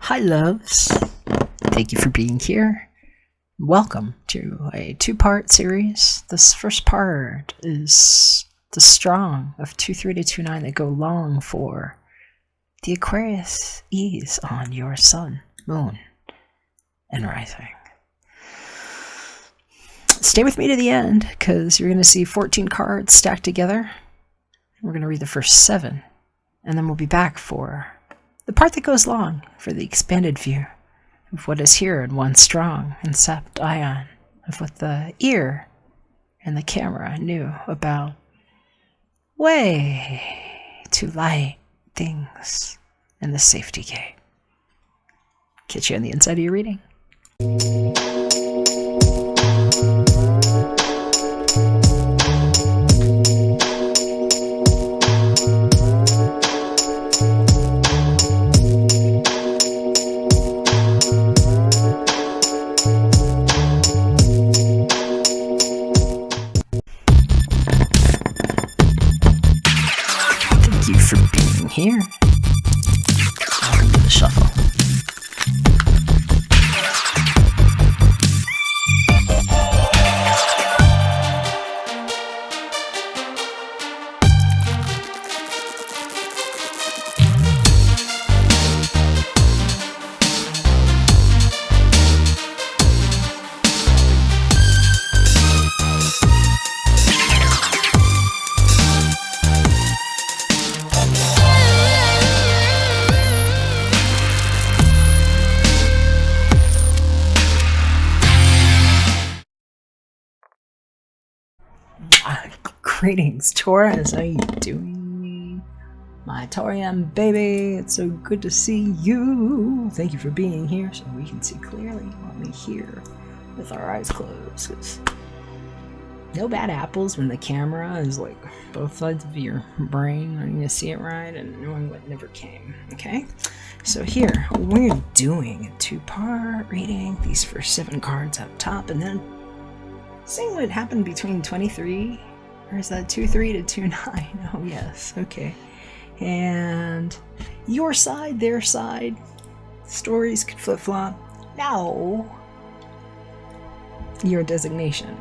Hi loves, thank you for being here. Welcome to a two-part series. This first part is the strong of 2-3 to 2-9 that go long for the Aquarius ease on your sun, moon, and rising. Stay with me to the end because you're going to see 14 cards stacked together. We're going to read the first 7 and then we'll be back for the part that goes long for the expanded view of what is here in one strong and sept ion of what the ear and the camera knew about way to light things in the safety gate. Catch you on the inside of your reading. Thank you for being here. Welcome to the shuffle. Greetings, Taurus. How you doing? My Taurian baby, it's so good to see you. Thank you for being here so we can see clearly while we hear with our eyes closed. 'Cause no bad apples when the camera is like both sides of your brain, learning to see it right and knowing what never came. Okay? So here, we're doing a two-part reading, these first 7 cards up top, and then seeing what happened between 23, or is that 2-3 to 2-9? Oh yes, okay. And your side, their side, stories could flip-flop. Now, your designation.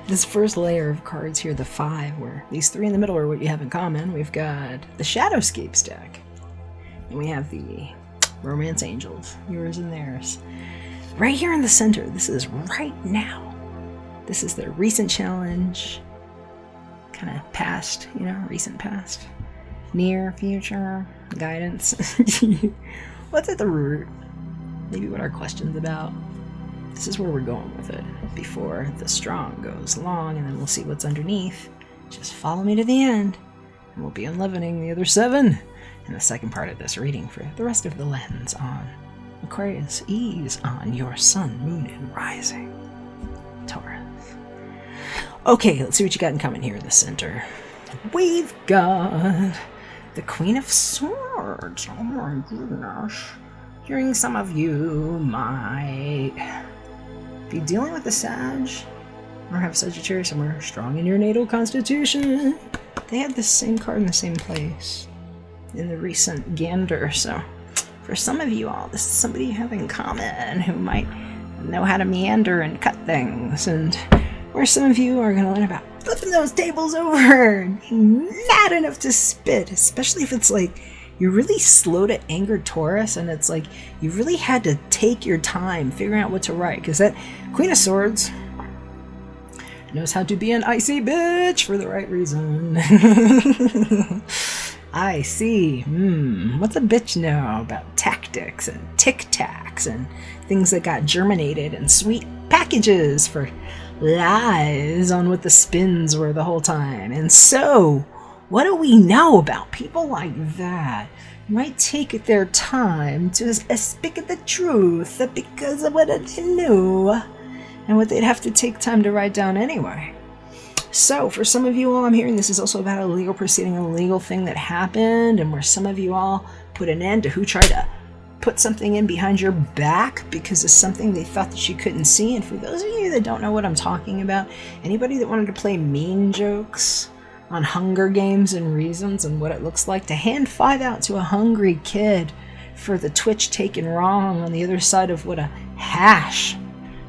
This first layer of cards here, the 5, where these 3 in the middle are what you have in common. We've got the Shadowscapes deck, and we have the Romance Angels, yours and theirs. Right here in the center, this is right now. This is the recent challenge, kind of past, recent past, near future, guidance. What's at the root? Maybe what our question's about. This is where we're going with it before the strong goes long, and then we'll see what's underneath. Just follow me to the end, and we'll be unleavening the other 7 in the second part of this reading for the rest of the lens on Aquarius ease on your sun, moon, and rising. Taurus. Okay, let's see what you got in common here in the center. We've got the Queen of Swords. Oh my goodness. Hearing some of you might be dealing with a Sag, or have Sagittarius somewhere strong in your natal constitution. They had the same card in the same place in the recent gander, so for some of you all, this is somebody you have in common who might know how to meander and cut things, and where some of you are going to learn about flipping those tables over and being mad enough to spit, especially if it's like you're really slow to anger Taurus and it's like you really had to take your time figuring out what to write, because that Queen of Swords knows how to be an icy bitch for the right reason. I see. What's a bitch know about tactics and tic-tacs and things that got germinated in sweet packages for lies on what the spins were the whole time? And so, what do we know about people like that? You might take their time to speak the truth because of what they knew and what they'd have to take time to write down anyway. So, for some of you all, I'm hearing this is also about a legal proceeding, a legal thing that happened, and where some of you all put an end to who tried to put something in behind your back because of something they thought that you couldn't see. And for those of you that don't know what I'm talking about, anybody that wanted to play mean jokes on Hunger Games and reasons and what it looks like to hand 5 out to a hungry kid for the Twitch taken wrong on the other side of what a hash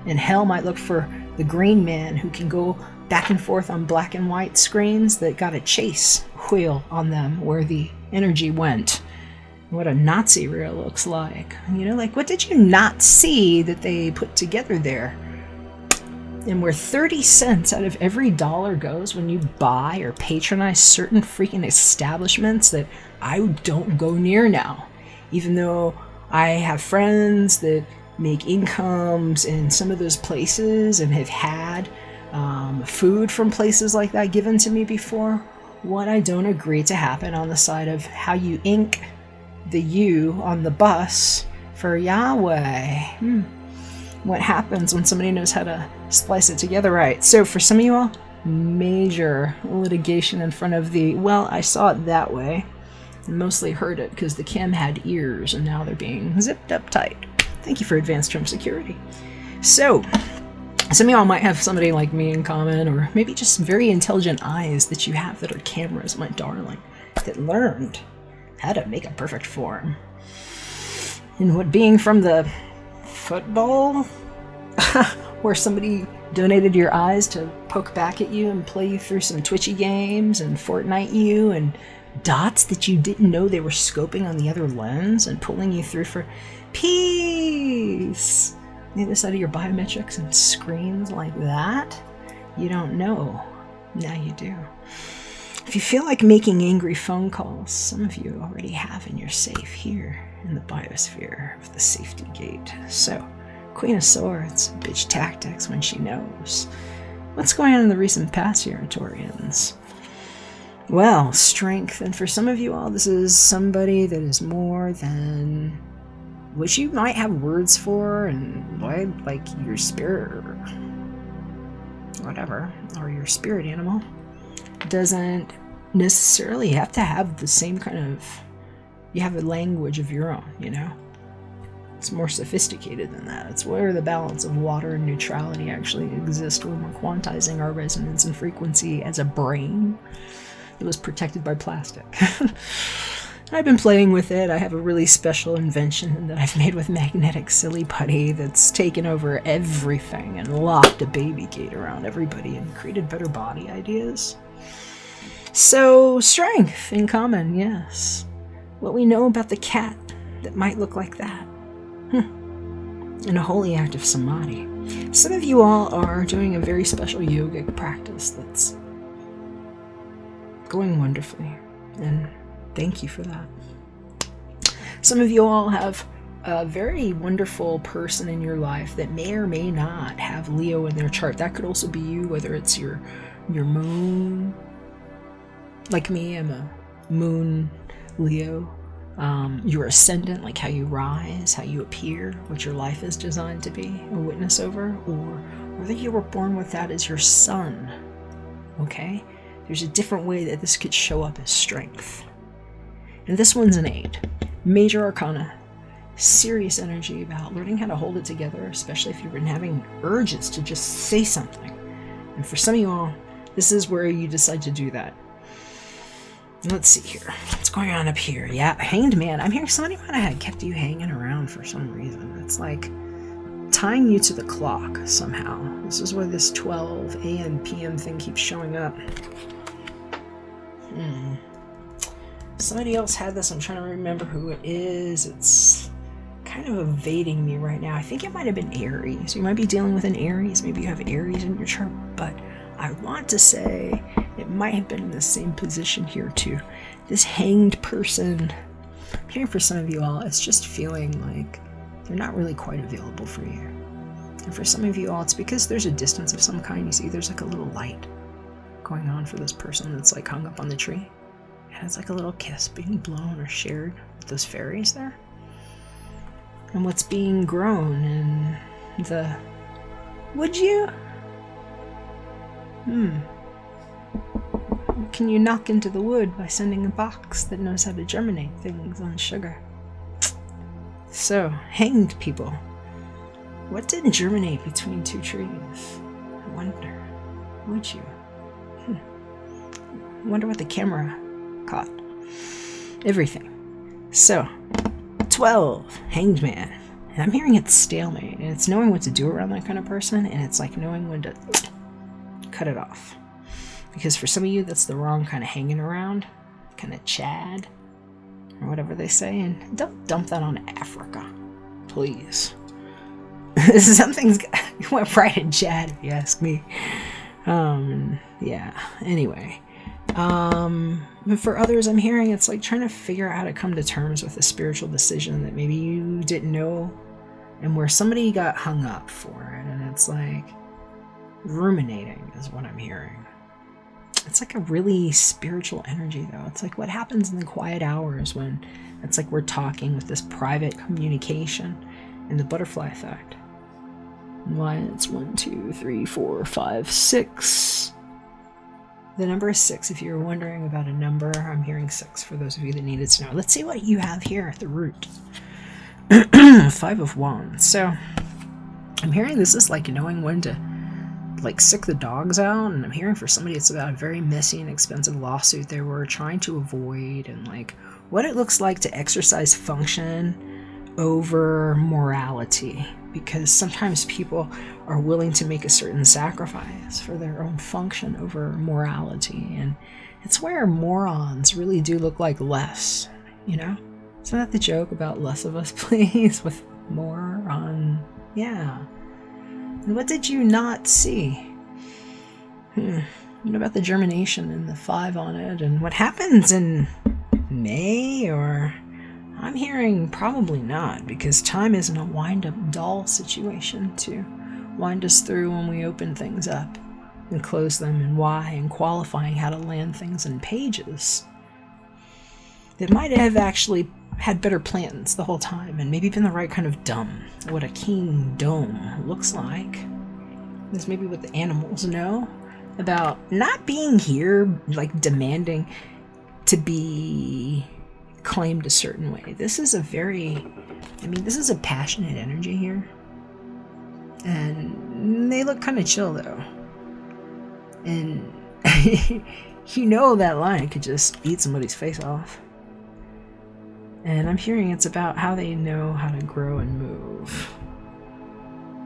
in hell might look for the green man who can go back and forth on black and white screens that got a chase wheel on them where the energy went. What a Nazi reel looks like. You know, like, what did you not see that they put together there? And where 30 cents out of every dollar goes when you buy or patronize certain freaking establishments that I don't go near now. Even though I have friends that make incomes in some of those places and have had food from places like that given to me before, what I don't agree to happen on the side of how you ink the U on the bus for Yahweh. What happens when somebody knows how to splice it together right? So for some of you all, major litigation in front of the, well, I saw it that way. I mostly heard it because the cam had ears and now they're being zipped up tight. Thank you for advanced term security. So some of y'all might have somebody like me in common, or maybe just very intelligent eyes that you have that are cameras, my darling, that learned how to make a perfect form. And what being from the football, where somebody donated your eyes to poke back at you and play you through some Twitchy games and Fortnite you and dots that you didn't know they were scoping on the other lens and pulling you through for peace. The other side of your biometrics and screens like that, you don't know. Now you do. If you feel like making angry phone calls, some of you already have, and you're safe here in the biosphere of the safety gate. So, Queen of Swords, bitch tactics when she knows. What's going on in the recent past here, Taurians? Well, strength. And for some of you all, this is somebody that is more than what you might have words for, and like your spirit or whatever, or your spirit animal, doesn't necessarily have to have the same kind of, you have a language of your own, you know? It's more sophisticated than that. It's where the balance of water and neutrality actually exists when we're quantizing our resonance and frequency as a brain that was protected by plastic. I've been playing with it. I have a really special invention that I've made with magnetic silly putty that's taken over everything and locked a baby gate around everybody and created better body ideas. So, strength in common, yes. What we know about the cat that might look like that. And a holy act of samadhi. Some of you all are doing a very special yogic practice that's going wonderfully, and thank you for that. Some of you all have a very wonderful person in your life that may or may not have Leo in their chart. That could also be you, whether it's your moon. Like me, I'm a moon Leo. Your ascendant, like how you rise, how you appear, what your life is designed to be a witness over, or whether you were born with that as your sun. Okay? There's a different way that this could show up as strength. And this one's an 8. Major arcana. Serious energy about learning how to hold it together, especially if you've been having urges to just say something. And for some of you all, this is where you decide to do that. Let's see here. What's going on up here? Yeah, Hanged Man. I'm hearing somebody might have kept you hanging around for some reason. It's like tying you to the clock somehow. This is where this 12 a.m. p.m. thing keeps showing up. Somebody else had this. I'm trying to remember who it is. It's kind of evading me right now. I think it might have been Aries. You might be dealing with an Aries. Maybe you have Aries in your chart, but I want to say it might have been in the same position here too. This hanged person, I'm hearing for some of you all, it's just feeling like they're not really quite available for you. And for some of you all, it's because there's a distance of some kind. You see, there's like a little light going on for this person that's like hung up on the tree. And it's like a little kiss being blown or shared with those fairies there. And what's being grown in the, would you? Can you knock into the wood by sending a box that knows how to germinate things on sugar? So, hanged people. What did germinate between two trees? I wonder. Would you? I wonder what the camera caught. Everything. So, 12, Hanged Man. And I'm hearing it's stalemate, and it's knowing what to do around that kind of person, and it's like knowing when to cut it off. Because for some of you, that's the wrong kind of hanging around, kind of Chad, or whatever they say, and don't dump that on Africa, please. Something's went right in Chad, if you ask me. Yeah, anyway. But for others, I'm hearing it's like trying to figure out how to come to terms with a spiritual decision that maybe you didn't know, and where somebody got hung up for it, and it's like ruminating is what I'm hearing. It's like a really spiritual energy, though. It's like what happens in the quiet hours when it's like we're talking with this private communication and the butterfly effect. And why it's 1, 2, 3, 4, 5, 6. The number is 6. If you're wondering about a number, I'm hearing 6 for those of you that needed to know. Let's see what you have here at the root. 5 of Wands. So I'm hearing this is like knowing when to like sick the dogs out, and I'm hearing for somebody it's about a very messy and expensive lawsuit they were trying to avoid, and like what it looks like to exercise function over morality, because sometimes people are willing to make a certain sacrifice for their own function over morality, and it's where morons really do look like less, you know? Isn't that the joke about less of us, please, with more on? Yeah. And what did you not see? What about the germination and the 5 on it, and what happens in May? Or I'm hearing probably not, because time isn't a wind-up doll situation to wind us through when we open things up and close them, and why, and qualifying how to land things in pages that might have actually had better plans the whole time, and maybe been the right kind of dumb, what a king dome looks like. This maybe what the animals know about not being here, like demanding to be claimed a certain way. This is a very, this is a passionate energy here, and they look kind of chill though, and you know that lion could just eat somebody's face off. And I'm hearing it's about how they know how to grow and move.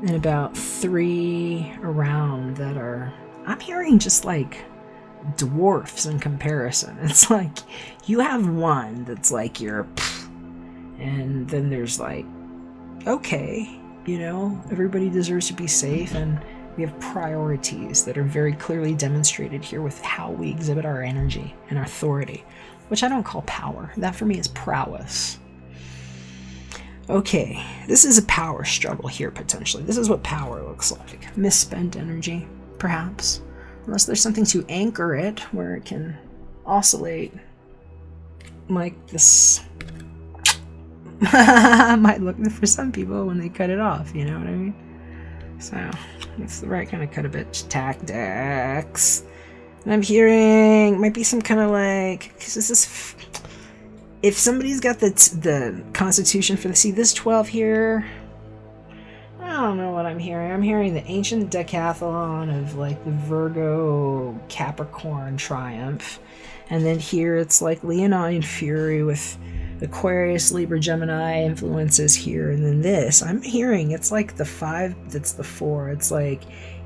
And about 3 around that are, I'm hearing just like dwarfs in comparison. It's like you have one that's like your, and then there's like, okay, you know, everybody deserves to be safe, and we have priorities that are very clearly demonstrated here with how we exhibit our energy and our authority, which I don't call power. That for me is prowess. Okay, this is a power struggle here potentially. This is what power looks like. Misspent energy, perhaps. Unless there's something to anchor it where it can oscillate like this. Might look for some people when they cut it off, you know what I mean? So, it's the right kind of cut a bitch tactics. And I'm hearing might be some kind of like, because this is, if somebody's got the constitution for the sea, this 12 here, I don't know what I'm hearing. I'm hearing the ancient decathlon of like the Virgo Capricorn triumph, and then here it's like Leonine Fury with Aquarius, Libra, Gemini influences here, and then this I'm hearing it's like the 5 that's the 4. It's like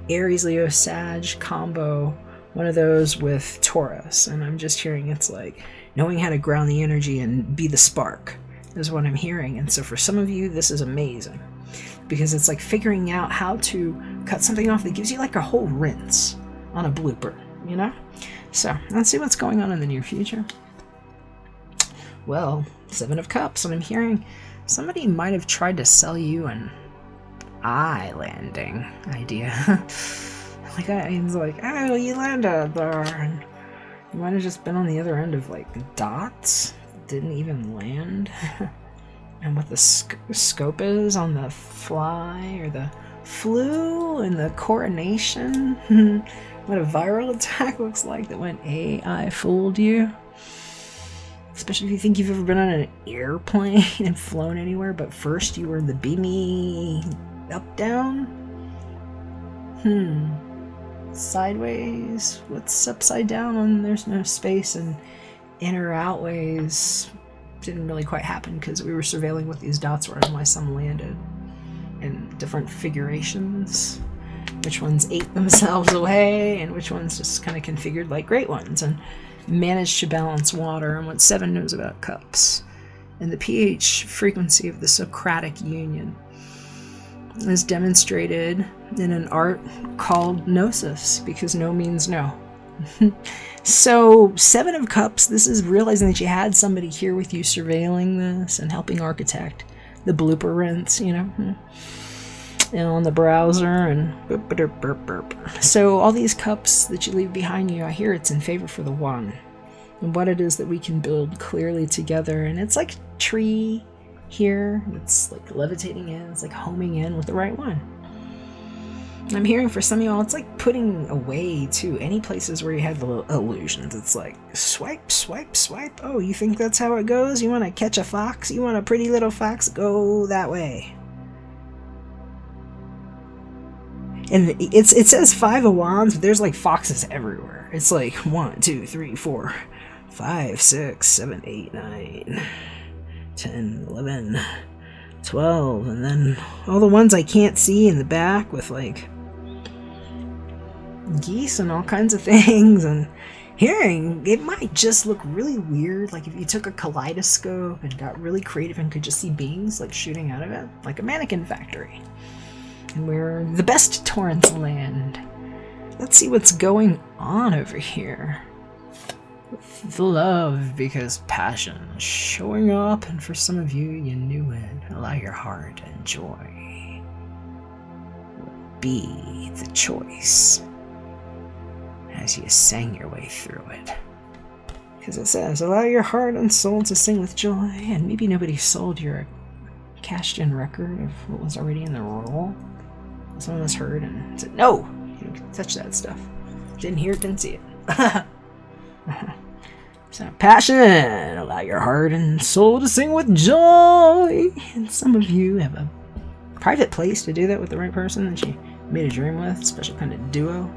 Aries, Leo, Sag combo, one of those with Taurus, and I'm just hearing it's like knowing how to ground the energy and be the spark is what I'm hearing. And so for some of you this is amazing, because it's like figuring out how to cut something off that gives you like a whole rinse on a blooper, you know? So let's see what's going on in the near future. Well, 7 of Cups, and I'm hearing somebody might have tried to sell you an eye landing idea. Like, it's like, oh, you landed there, and you might have just been on the other end of like dots, didn't even land. And what the scope is on the fly or the flu and the coronation. What a viral attack looks like that went AI fooled you. Especially if you think you've ever been on an airplane and flown anywhere, but first you were the beamy up down. Sideways. What's upside down when there's no space, and in or outways? didn't really quite happen because we were surveilling what these dots were and why some landed in different figurations. Which ones ate themselves away and which ones just kind of configured like great ones and managed to balance water and what 7 knows about cups. And the pH frequency of the Socratic union is demonstrated in an art called gnosis, because no means no. So 7 of cups, this is realizing that you had somebody here with you surveilling this and helping architect the blueprints, you know, on the browser and burp, burp, burp, burp. So all these cups that you leave behind you, I hear it's in favor for the one and what it is that we can build clearly together. And it's like a tree here, it's like levitating in, it's like homing in with the right one. I'm hearing for some of y'all, it's like putting away too any places where you had the illusions. It's like swipe, swipe, swipe. Oh, you think that's how it goes? You want to catch a fox? You want a pretty little fox? Go that way. And it says 5 of wands, but there's like foxes everywhere. It's like 1, 2, 3, 4, 5, 6, 7, 8, 9, 10, 11, 12, and then all the ones I can't see in the back with like geese and all kinds of things. And hearing it might just look really weird, like if you took a kaleidoscope and got really creative and could just see beings like shooting out of it, like a mannequin factory. And we're the best torrents land. Let's see what's going on over here. The love, because passion is showing up, and for some of you, you knew it. Allow your heart and joy be the choice as you sang your way through it. Because it says, allow your heart and soul to sing with joy, and maybe nobody sold your cashed-in record of what was already in the roll. Someone was heard and said, no, you don't touch that stuff. Didn't hear it, didn't see it. So, passion, allow your heart and soul to sing with joy. And some of you have a private place to do that with the right person that you made a dream with, special kind of duo.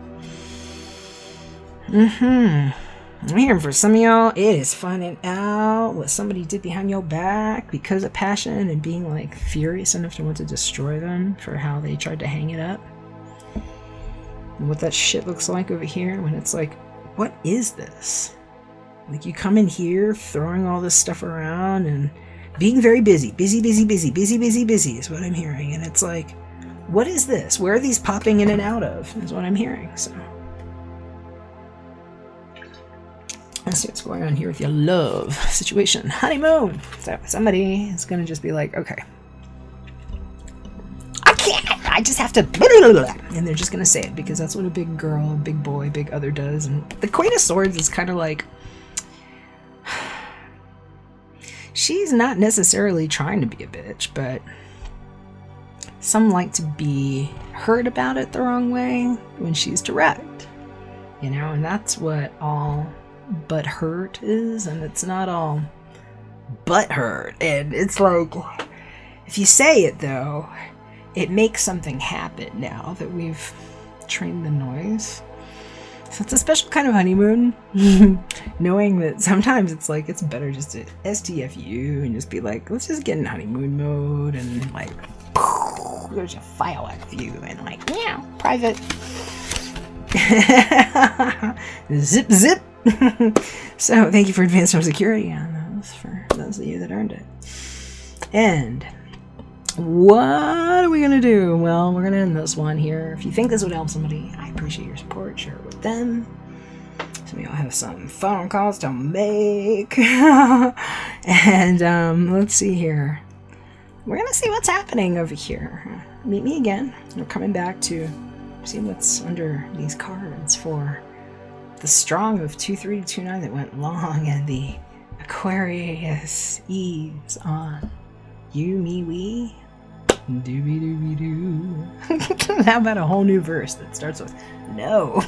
I'm hearing for some of y'all, it is finding out what somebody did behind your back because of passion and being like furious enough to want to destroy them for how they tried to hang it up. And what that shit looks like over here when it's like, what is this? Like you come in here throwing all this stuff around and being very busy is what I'm hearing. And it's like, what is this? Where are these popping in and out of is what I'm hearing. So let's see what's going on here with your love situation. Honeymoon. So somebody is going to just be like, okay, I can't. I just have to. And they're just going to say it because that's what a big girl, big boy, big other does. And the Queen of Swords is kind of like, she's not necessarily trying to be a bitch, but some like to be heard about it the wrong way when she's direct. You know, and that's what all but hurt is, and it's not all but hurt. And it's like, if you say it though, it makes something happen now that we've trained the noise. So it's a special kind of honeymoon, knowing that sometimes it's like, it's better just to STFU and just be like, let's just get in honeymoon mode and like, there's a file at view and like, yeah, private. Zip, zip. So thank you for advanced home security on those for those of you that earned it. And what are we gonna do? Well, we're gonna end this one here. If you think this would help somebody, I appreciate your support. Share it with them. Some of y'all have some phone calls to make. And let's see here. We're gonna see what's happening over here. Meet me again. We're coming back to see what's under these cards for the strong of 2-3 to 2-9 that went long, and the Aquarius Eves on you, me, we. Doobie doobie doo. How about a whole new verse that starts with no?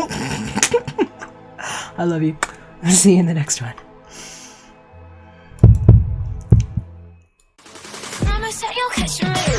I love you. I'll see you in the next one. Promise that you'll catch me.